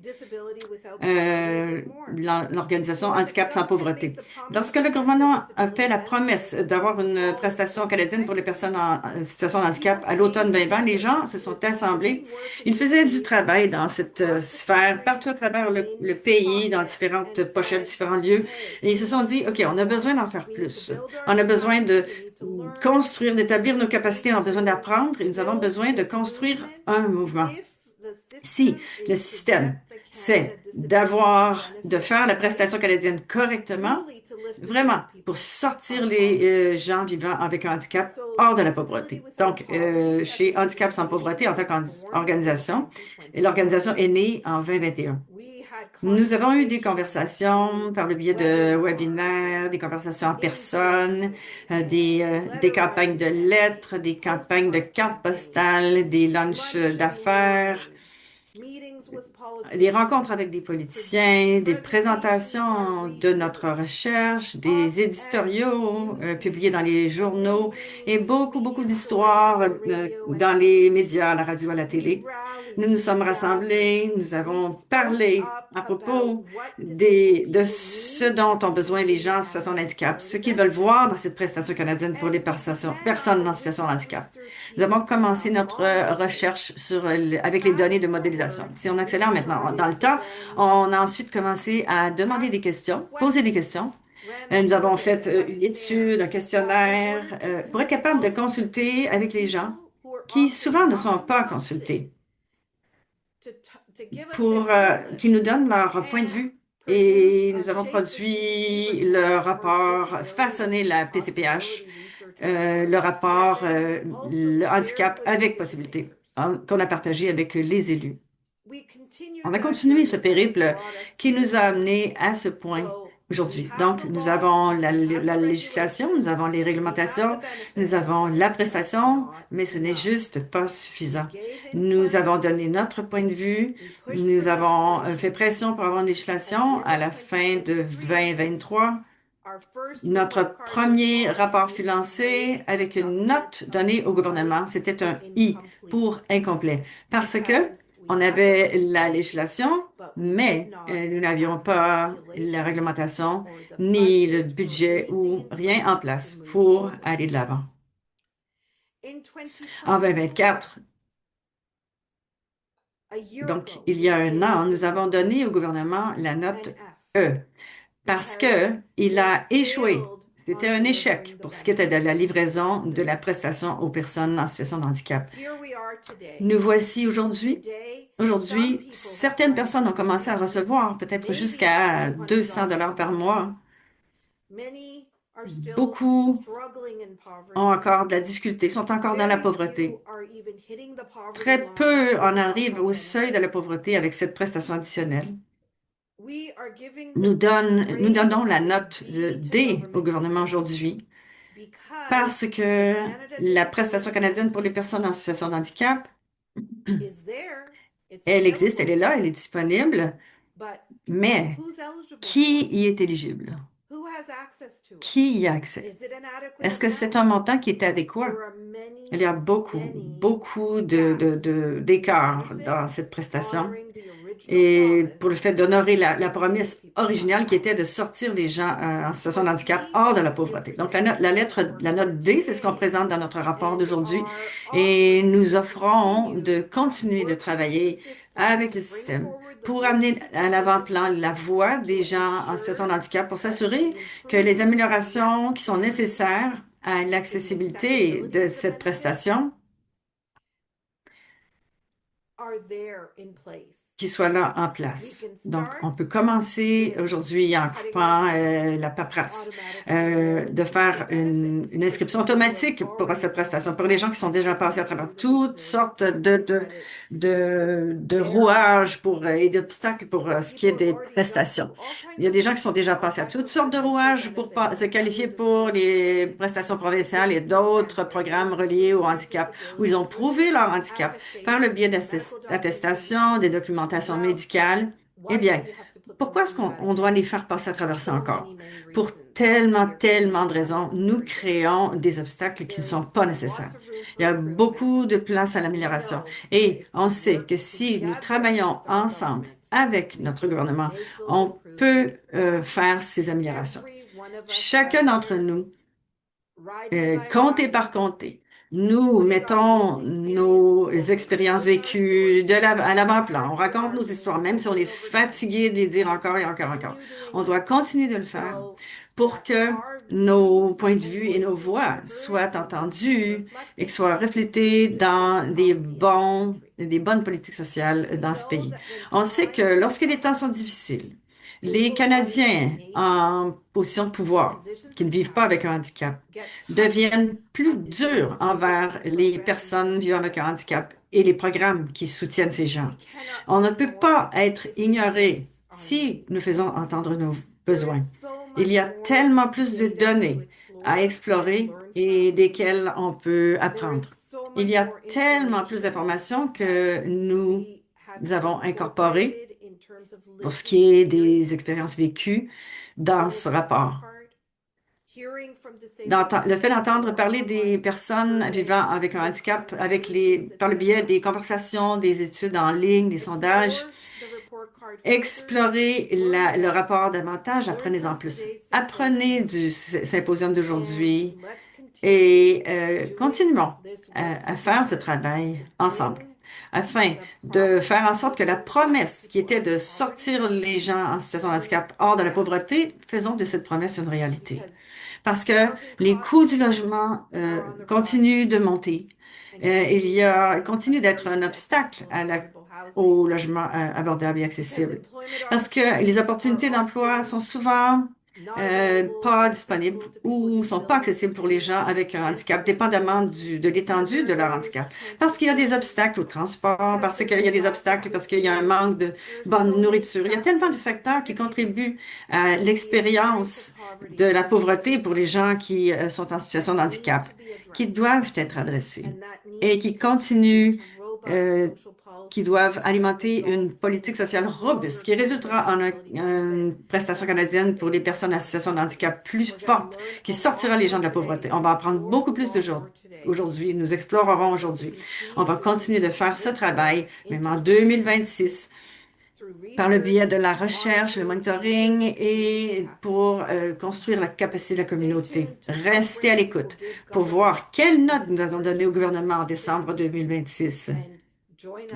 l'organisation Handicap sans pauvreté. Lorsque le gouvernement a fait la promesse d'avoir une prestation canadienne pour les personnes en situation de handicap à l'automne 2020, les gens se sont assemblés. Ils faisaient du travail dans cette sphère, partout à travers le pays, dans différentes pochettes, différents lieux. Et ils se sont dit, OK, on a besoin d'en faire plus. On a besoin de construire, d'établir nos capacités, on a besoin d'apprendre et nous avons besoin de construire un mouvement. Si le système c'est de faire la prestation canadienne correctement, vraiment, pour sortir les gens vivant avec un handicap hors de la pauvreté. Donc, chez Handicap sans pauvreté, en tant qu'organisation, l'organisation est née en 2021. Nous avons eu des conversations par le biais de webinaires, des conversations en personne, des campagnes de lettres, des campagnes de cartes postales, des lunchs d'affaires, des rencontres avec des politiciens, des présentations de notre recherche, des éditoriaux publiés dans les journaux et beaucoup d'histoires dans les médias, à la radio, à la télé. Nous nous sommes rassemblés, nous avons parlé à propos de ce dont ont besoin les gens en situation de handicap, ce qu'ils veulent voir dans cette prestation canadienne pour les personnes en situation de handicap. Nous avons commencé notre recherche avec les données de modélisation. Si on accélère maintenant dans le temps, on a ensuite commencé à demander des questions, poser des questions. Nous avons fait une étude, un questionnaire pour être capable de consulter avec les gens qui souvent ne sont pas consultés pour qu'ils nous donnent leur point de vue. Et nous avons produit le rapport, façonné la PCPH, le rapport le handicap avec possibilité qu'on a partagé avec les élus. On a continué ce périple qui nous a amenés à ce point aujourd'hui. Donc, nous avons la législation, nous avons les réglementations, nous avons la prestation, mais ce n'est juste pas suffisant. Nous avons donné notre point de vue, nous avons fait pression pour avoir une législation à la fin de 2023. Notre premier rapport fut lancé avec une note donnée au gouvernement. C'était un I pour incomplet parce que on avait la législation, mais nous n'avions pas la réglementation ni le budget ou rien en place pour aller de l'avant. En 2024, donc il y a un an, nous avons donné au gouvernement la note E parce que il a échoué. C'était un échec pour ce qui était de la livraison de la prestation aux personnes en situation de handicap. Nous voici aujourd'hui. Aujourd'hui, certaines personnes ont commencé à recevoir peut-être jusqu'à 200 dollars par mois. Beaucoup ont encore de la difficulté, sont encore dans la pauvreté. Très peu en arrivent au seuil de la pauvreté avec cette prestation additionnelle. Nous donnons la note de D au gouvernement aujourd'hui parce que la prestation canadienne pour les personnes en situation de handicap, elle existe, elle est là, elle est disponible, mais qui y est éligible? Qui y a accès? Est-ce que c'est un montant qui est adéquat? Il y a beaucoup d'écarts dans cette prestation. Et pour le fait d'honorer la promesse originale qui était de sortir les gens en situation de handicap hors de la pauvreté. Donc, la note D, c'est ce qu'on présente dans notre rapport d'aujourd'hui. Et nous offrons de continuer de travailler avec le système pour amener à l'avant-plan la voix des gens en situation de handicap pour s'assurer que les améliorations qui sont nécessaires à l'accessibilité de cette prestation qui soit là en place. Donc, on peut commencer aujourd'hui en coupant la paperasse, de faire une inscription automatique pour cette prestation, pour les gens qui sont déjà passés à travers toutes sortes de rouages et d'obstacles pour ce qui est des prestations. Il y a des gens qui sont déjà passés à toutes sortes de rouages pour se qualifier pour les prestations provinciales et d'autres programmes reliés au handicap, où ils ont prouvé leur handicap par le biais d'attestations, des documentations médicales. Eh bien, pourquoi est-ce qu'on doit les faire passer à travers ça encore? Pour tellement de raisons, nous créons des obstacles qui ne sont pas nécessaires. Il y a beaucoup de place à l'amélioration. Et on sait que si nous travaillons ensemble avec notre gouvernement, on peut faire ces améliorations. Chacun d'entre nous, comté par comté, nous mettons nos expériences vécues à l'avant-plan. On raconte nos histoires, même si on est fatigué de les dire encore et encore et encore. On doit continuer de le faire pour que nos points de vue et nos voix soient entendus et que soient reflétés dans des bonnes politiques sociales dans ce pays. On sait que lorsque les temps sont difficiles, les Canadiens en position de pouvoir, qui ne vivent pas avec un handicap, deviennent plus durs envers les personnes vivant avec un handicap et les programmes qui soutiennent ces gens. On ne peut pas être ignoré si nous faisons entendre nos besoins. Il y a tellement plus de données à explorer et desquelles on peut apprendre. Il y a tellement plus d'informations que nous avons incorporées pour ce qui est des expériences vécues dans ce rapport. Le fait d'entendre parler des personnes vivant avec un handicap par le biais des conversations, des études en ligne, des sondages, explorez le rapport davantage, apprenez-en plus. Apprenez du symposium d'aujourd'hui et continuons à faire ce travail ensemble afin de faire en sorte que la promesse qui était de sortir les gens en situation de handicap hors de la pauvreté, faisons de cette promesse une réalité. Parce que les coûts du logement continuent de monter. Continue d'être un obstacle au logement abordable et accessible. Parce que les opportunités d'emploi sont souvent pas disponibles ou sont pas accessibles pour les gens avec un handicap, dépendamment de l'étendue de leur handicap. Parce qu'il y a des obstacles au transport, parce qu'il y a des obstacles, parce qu'il y a un manque de bonne nourriture. Il y a tellement de facteurs qui contribuent à l'expérience de la pauvreté pour les gens qui sont en situation de handicap, qui doivent être adressés et qui doivent alimenter une politique sociale robuste qui résultera en une prestation canadienne pour les personnes en situation de handicap plus forte, qui sortira les gens de la pauvreté. On va apprendre beaucoup plus aujourd'hui. Nous explorerons aujourd'hui. On va continuer de faire ce travail, même en 2026, par le biais de la recherche, le monitoring et pour construire la capacité de la communauté. Restez à l'écoute pour voir quelle note nous avons donnée au gouvernement en décembre 2026.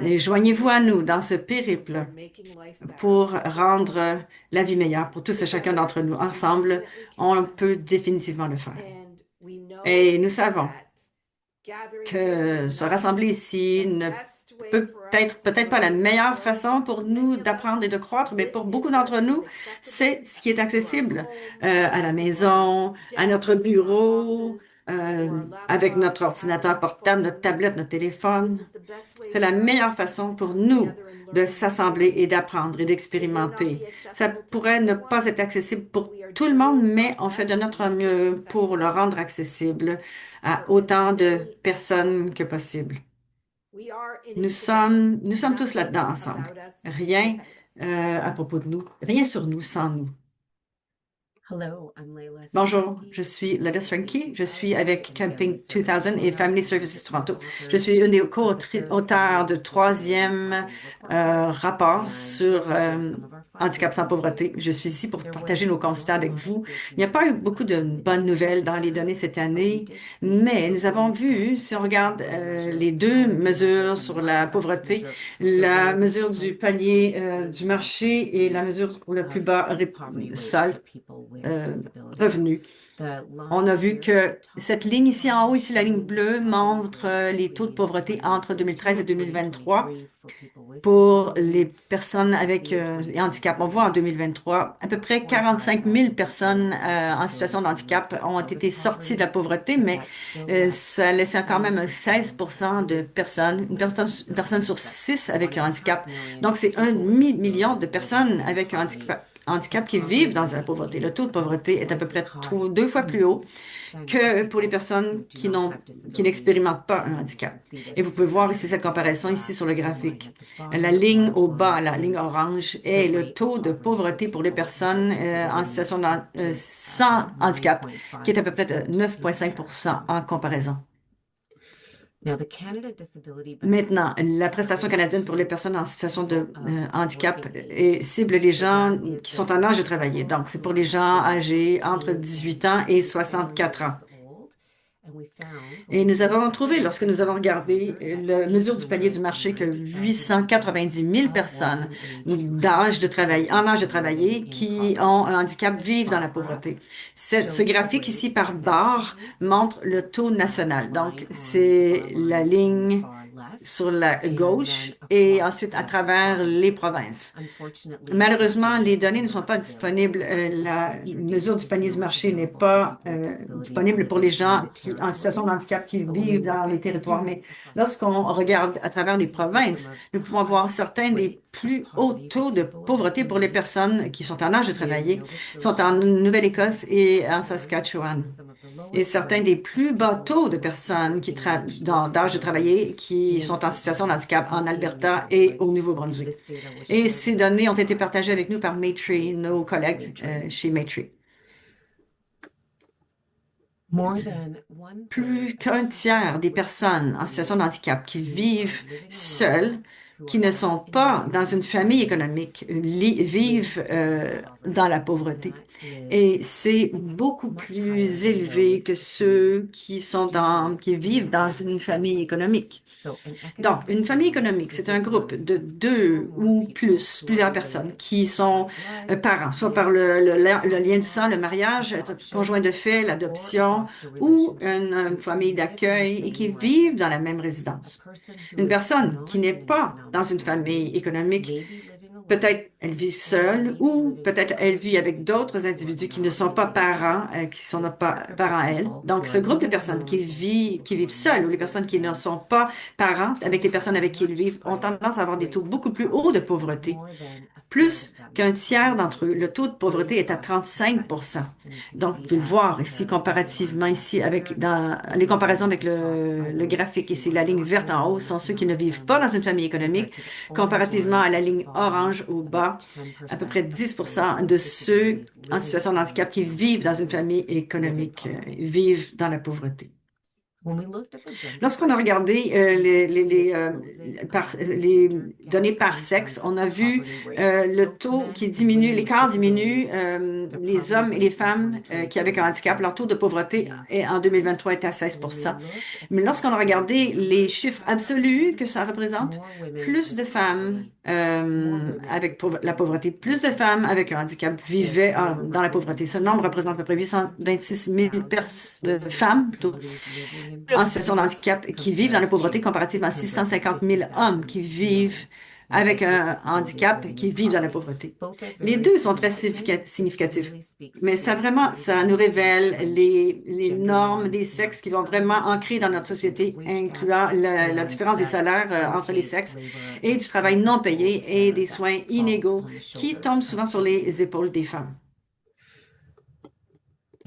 Et joignez-vous à nous dans ce périple pour rendre la vie meilleure pour tous et chacun d'entre nous. Ensemble, on peut définitivement le faire. Et nous savons que se rassembler ici ne peut-être pas la meilleure façon pour nous d'apprendre et de croître, mais pour beaucoup d'entre nous, c'est ce qui est accessible à la maison, à notre bureau, avec notre ordinateur portable, notre tablette, notre téléphone. C'est la meilleure façon pour nous de s'assembler et d'apprendre et d'expérimenter. Ça pourrait ne pas être accessible pour tout le monde, mais on fait de notre mieux pour le rendre accessible à autant de personnes que possible. Nous sommes tous là-dedans ensemble. Rien à propos de nous, rien sur nous sans nous. Bonjour, je suis Leda Frankie. Je suis avec Camping 2000 et Family Services Toronto. Je suis une des co-auteurs de troisième rapport sur handicap sans pauvreté. Je suis ici pour partager nos constats avec vous. Il n'y a pas eu beaucoup de bonnes nouvelles dans les données cette année, mais nous avons vu, si on regarde les deux mesures sur la pauvreté, la mesure du panier du marché et la mesure pour le plus bas solde, revenu. On a vu que cette ligne ici en haut, ici la ligne bleue, montre les taux de pauvreté entre 2013 et 2023 pour les personnes avec handicap. On voit en 2023, à peu près 45 000 personnes en situation de handicap ont été sorties de la pauvreté, mais ça laissait quand même 16 de personnes, une personne sur 6 avec un handicap. Donc, c'est 1 million de personnes avec un handicap qui vivent dans la pauvreté. Le taux de pauvreté est à peu près 2 fois plus haut que pour les personnes qui n'expérimentent pas un handicap. Et vous pouvez voir ici cette comparaison ici sur le graphique. La ligne au bas, la ligne orange, est le taux de pauvreté pour les personnes en situation sans handicap, qui est à peu près de 9,5 en comparaison. Maintenant, la prestation canadienne pour les personnes en situation de handicap cible les gens qui sont en âge de travailler. Donc, c'est pour les gens âgés entre 18 ans et 64 ans. Et nous avons trouvé, lorsque nous avons regardé la mesure du panier du marché, que 890 000 personnes en âge de travailler qui ont un handicap vivent dans la pauvreté. Ce graphique ici par barre montre le taux national. Donc, c'est la ligne sur la gauche et ensuite à travers les provinces. Malheureusement, les données ne sont pas disponibles. La mesure du panier du marché n'est pas disponible pour les gens en situation de handicap qui vivent dans les territoires. Mais lorsqu'on regarde à travers les provinces, nous pouvons voir certains des plus hauts taux de pauvreté pour les personnes qui sont en âge de travailler, sont en Nouvelle-Écosse et en Saskatchewan. Et certains des plus bas taux de personnes d'âge de travailler qui sont en situation de handicap en Alberta et au Nouveau-Brunswick. Et ces données ont été partagées avec nous par Maytree, nos collègues chez Maytree. Plus qu'un tiers des personnes en situation de handicap qui vivent seules, qui ne sont pas dans une famille économique, vivent dans la pauvreté. Et c'est beaucoup plus élevé que ceux qui vivent dans une famille économique. Donc, une famille économique, c'est un groupe de 2 ou plusieurs personnes qui sont parents, soit par le lien du sang, le mariage, être conjoint de fait, l'adoption ou une famille d'accueil et qui vivent dans la même résidence. Une personne qui n'est pas dans une famille économique peut-être elle vit seule ou peut-être elle vit avec d'autres individus qui ne sont pas parents, qui sont pas parents à elle. Donc, ce groupe de personnes qui vivent seules ou les personnes qui ne sont pas parents avec les personnes avec qui ils vivent ont tendance à avoir des taux beaucoup plus hauts de pauvreté. Plus qu'un tiers d'entre eux, le taux de pauvreté est à 35 Donc, vous pouvez le voir ici comparativement ici dans les comparaisons avec le graphique ici, la ligne verte en haut sont ceux qui ne vivent pas dans une famille économique, comparativement à la ligne orange au bas, à peu près 10 de ceux en situation de handicap qui vivent dans une famille économique vivent dans la pauvreté. Lorsqu'on a regardé les données par sexe, on a vu le taux qui diminue, l'écart diminue, les hommes et les femmes qui avaient un handicap, leur taux de pauvreté en 2023 était à 16 Mais lorsqu'on a regardé les chiffres absolus que ça représente, plus de femmes avec la pauvreté, plus de femmes avec un handicap vivaient dans la pauvreté. Ce nombre représente à peu près 826 000 femmes plutôt, en situation de handicap qui vivent dans la pauvreté comparativement à 650 000 hommes qui vivent avec un handicap qui vivent dans la pauvreté. Les deux sont très significatifs, mais ça nous révèle les normes des sexes qui vont vraiment ancrer dans notre société, incluant la différence des salaires entre les sexes et du travail non payé et des soins inégaux qui tombent souvent sur les épaules des femmes.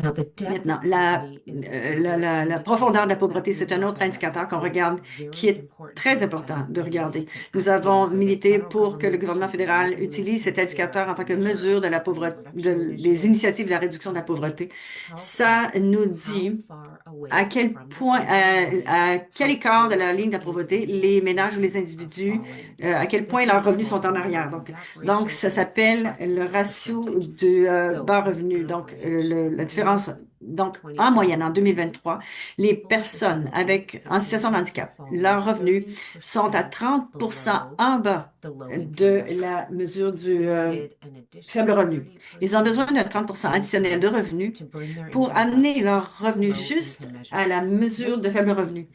Maintenant, la profondeur de la pauvreté, c'est un autre indicateur qu'on regarde qui est très important de regarder. Nous avons milité pour que le gouvernement fédéral utilise cet indicateur en tant que mesure de la pauvreté, des initiatives de la réduction de la pauvreté. Ça nous dit à quel point, à quel écart de la ligne de la pauvreté les ménages ou les individus, à quel point leurs revenus sont en arrière. Donc ça s'appelle le ratio du bas revenu. Donc, la différence. Donc, en moyenne, en 2023, les personnes en situation de handicap, leurs revenus sont à 30 en bas de la mesure du faible revenu. Ils ont besoin de 30 additionnel de revenus pour amener leurs revenus juste à la mesure de faible revenu.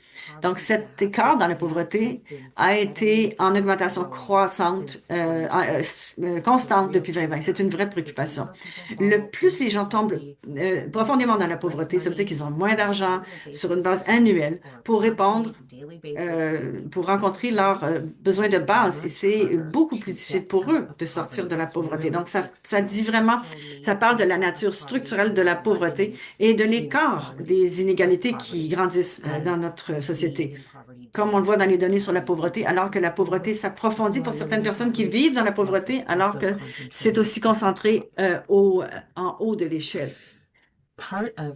Donc, cet écart dans la pauvreté a été en augmentation croissante, constante depuis 2020. C'est une vraie préoccupation. Le plus les gens tombent profondément dans la pauvreté, ça veut dire qu'ils ont moins d'argent sur une base annuelle pour répondre, pour rencontrer leurs besoins de base. Et c'est beaucoup plus difficile pour eux de sortir de la pauvreté. Donc, ça dit vraiment, ça parle de la nature structurelle de la pauvreté et de l'écart des inégalités qui grandissent dans notre société. Comme on le voit dans les données sur la pauvreté, alors que la pauvreté s'approfondit pour certaines personnes qui vivent dans la pauvreté, alors que c'est aussi concentré en haut de l'échelle.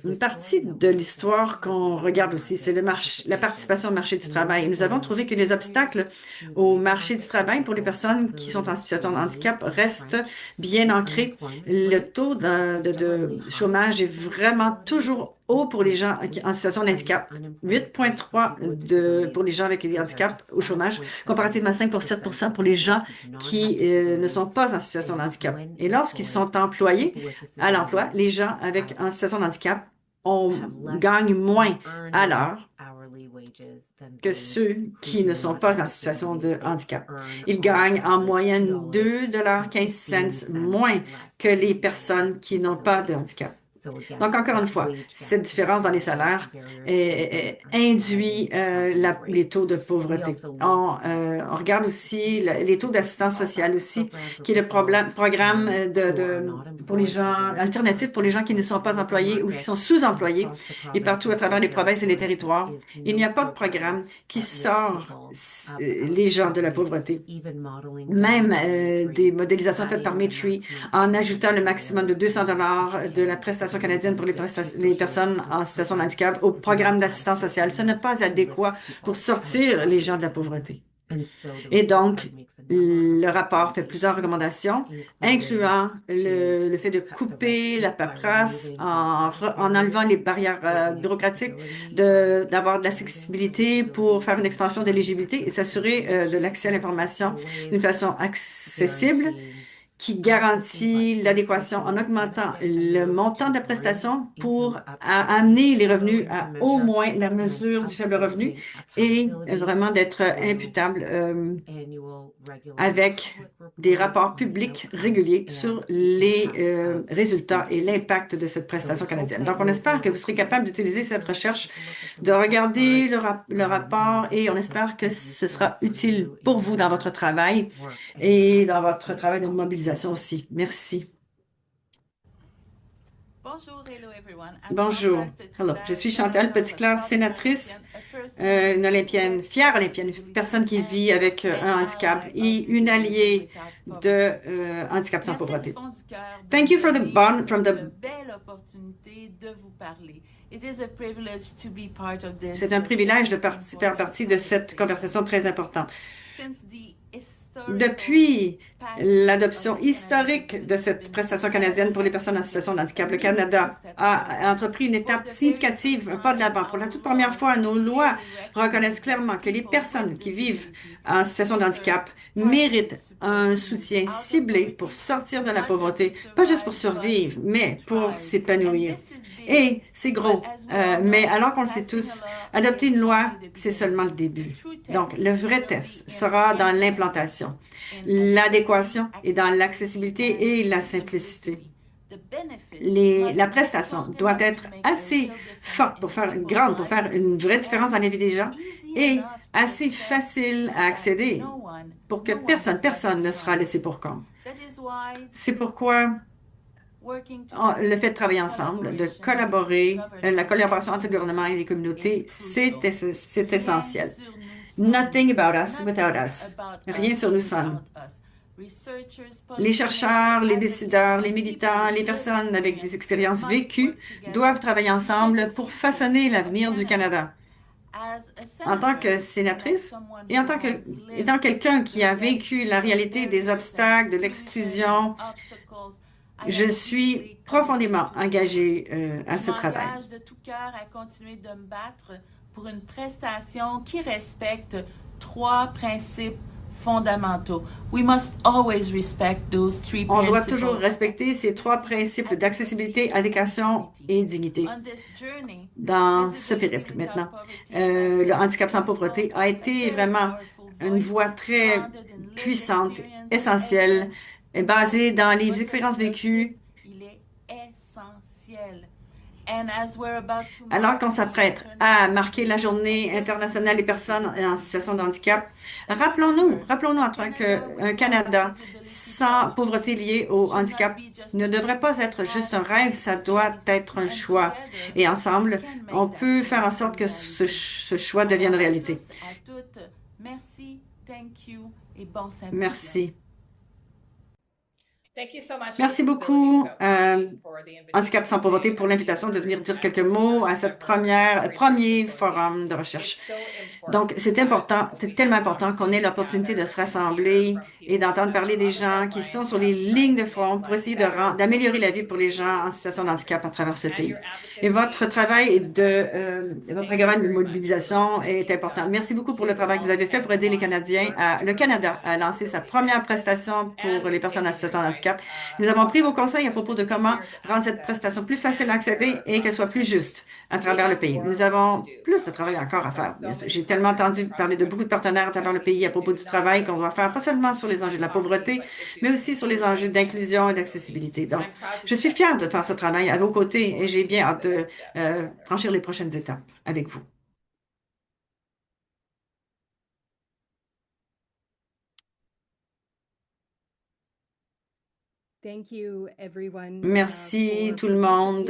Une partie de l'histoire qu'on regarde aussi, c'est la participation au marché du travail. Nous avons trouvé que les obstacles au marché du travail pour les personnes qui sont en situation de handicap restent bien ancrés. Le taux de chômage est vraiment toujours haut pour les gens en situation de handicap. 8,3 pour les gens avec des handicaps au chômage, comparativement à 5,7 pour les gens qui ne sont pas en situation de handicap. Et lorsqu'ils sont employés à l'emploi, les gens en situation de handicap gagnent moins à l'heure que ceux qui ne sont pas en situation de handicap. Ils gagnent en moyenne 2,15 $ moins que les personnes qui n'ont pas de handicap. Donc, encore une fois, cette différence dans les salaires induit les taux de pauvreté. On regarde aussi les taux d'assistance sociale aussi, qui est le programme pour les gens, alternatif pour les gens qui ne sont pas employés ou qui sont sous-employés et partout à travers les provinces et les territoires. Il n'y a pas de programme qui sort les gens de la pauvreté. Même des modélisations faites par Metri en ajoutant le maximum de 200 $ de la prestation canadienne pour les personnes en situation de handicap au programme d'assistance sociale. Ce n'est pas adéquat pour sortir les gens de la pauvreté. Et donc, le rapport fait plusieurs recommandations, incluant le fait de couper la paperasse en enlevant les barrières bureaucratiques, d'avoir de l'accessibilité pour faire une expansion d'éligibilité et s'assurer de l'accès à l'information d'une façon accessible qui garantit l'adéquation en augmentant le montant de la prestation pour amener les revenus à au moins la mesure du faible revenu et vraiment d'être imputable avec des rapports publics réguliers sur les résultats et l'impact de cette prestation canadienne. Donc, on espère que vous serez capable d'utiliser cette recherche, de regarder le rapport et on espère que ce sera utile pour vous dans votre travail et dans votre travail de mobilisation aussi. Merci. Bonjour. Hello. Je suis Chantal Petitclerc, sénatrice, une olympienne, fière olympienne, une personne qui vit avec un handicap et une alliée de Handicap sans pauvreté. Thank you for the bond from the. C'est un privilège de faire partie de cette conversation très importante. Depuis l'adoption historique de cette prestation canadienne pour les personnes en situation de handicap, le Canada a entrepris une étape significative, un pas de l'avant. Pour la toute première fois, nos lois reconnaissent clairement que les personnes qui vivent en situation de handicap méritent un soutien ciblé pour sortir de la pauvreté, pas juste pour survivre, mais pour s'épanouir. Et c'est gros, mais alors qu'on le sait tous, adopter une loi, c'est seulement le début. Donc, le vrai test sera dans l'implantation, l'adéquation et dans l'accessibilité et la simplicité. La prestation doit être assez forte pour faire grande, pour faire une vraie différence dans la vie des gens et assez facile à accéder pour que personne ne sera laissé pour compte. C'est pourquoi le fait de travailler ensemble, de collaborer, la collaboration entre le gouvernement et les communautés, c'est essentiel. Nothing about us without us. Rien sur nous sans. Les chercheurs, les décideurs, les militants, les personnes avec des expériences vécues doivent travailler ensemble pour façonner l'avenir du Canada. En tant que sénatrice et étant quelqu'un qui a vécu la réalité des obstacles, de l'exclusion, je suis profondément engagée à ce travail.
Je m'engage de tout cœur à continuer de me battre pour une prestation qui respecte trois principes fondamentaux. We must always respect those three
On doit
principles.
toujours respecter ces trois principes d'accessibilité, adéquation et dignité. Dans ce périple maintenant, le handicap sans pauvreté a été vraiment une voie très puissante, essentielle, basée dans les expériences vécues.
Il est essentiel.
Alors qu'on s'apprête à marquer la Journée internationale des personnes en situation de handicap, rappelons-nous en tant qu'un Canada sans pauvreté liée au handicap ne devrait pas être juste un rêve, ça doit être un choix. Et ensemble, on peut faire en sorte que ce choix devienne réalité.
Merci, thank you et bon samedi.
Merci. Merci beaucoup, Handicap sans pauvreté, pour l'invitation de venir dire quelques mots à cette premier forum de recherche. Donc, c'est important, c'est tellement important qu'on ait l'opportunité de se rassembler et d'entendre parler des gens qui sont sur les lignes de front pour essayer d'améliorer la vie pour les gens en situation de handicap à travers ce pays. Et votre travail votre programme de mobilisation est important. Merci beaucoup pour le travail que vous avez fait pour aider les Canadiens, le Canada à lancer sa première prestation pour les personnes en situation de handicap. Nous avons pris vos conseils à propos de comment rendre cette prestation plus facile à accéder et qu'elle soit plus juste à travers le pays. Nous avons plus de travail encore à faire. J'ai tellement entendu parler de beaucoup de partenaires à travers le pays à propos du travail qu'on doit faire, pas seulement sur les enjeux de la pauvreté, mais aussi sur les enjeux d'inclusion et d'accessibilité. Donc, je suis fière de faire ce travail à vos côtés et j'ai bien hâte de franchir les prochaines étapes avec vous. Merci tout le monde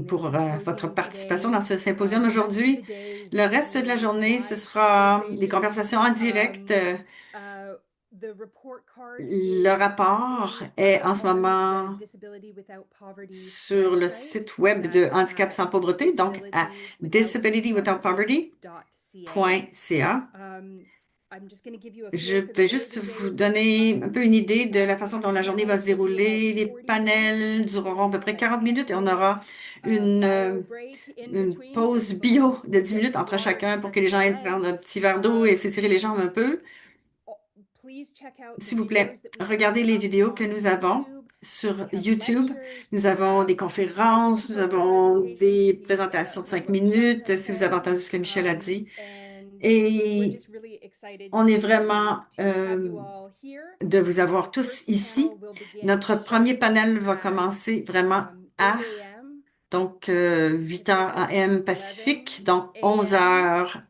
pour votre participation dans ce symposium aujourd'hui. Le reste de la journée, ce sera des conversations en direct. Le rapport est en ce moment sur le site web de Handicap sans pauvreté, donc à disabilitywithoutpoverty.ca. Je vais juste vous donner un peu une idée de la façon dont la journée va se dérouler. Les panels dureront à peu près 40 minutes et on aura une pause bio de 10 minutes entre chacun pour que les gens aillent prendre un petit verre d'eau et s'étirer les jambes un peu. S'il vous plaît, regardez les vidéos que nous avons sur YouTube. Nous avons des conférences, nous avons des présentations de 5 minutes, si vous avez entendu ce que Michel a dit. Et on est vraiment de vous avoir tous ici. Notre premier panel va commencer vraiment à 8 heures AM Pacifique, donc 11 heures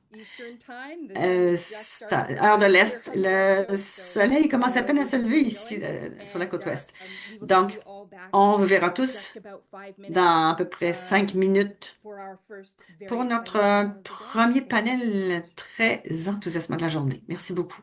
heure de l'Est. Le soleil commence à peine à se lever ici sur la côte ouest. Donc, on vous verra tous dans à peu près 5 minutes pour notre premier panel très enthousiasmant de la journée. Merci beaucoup.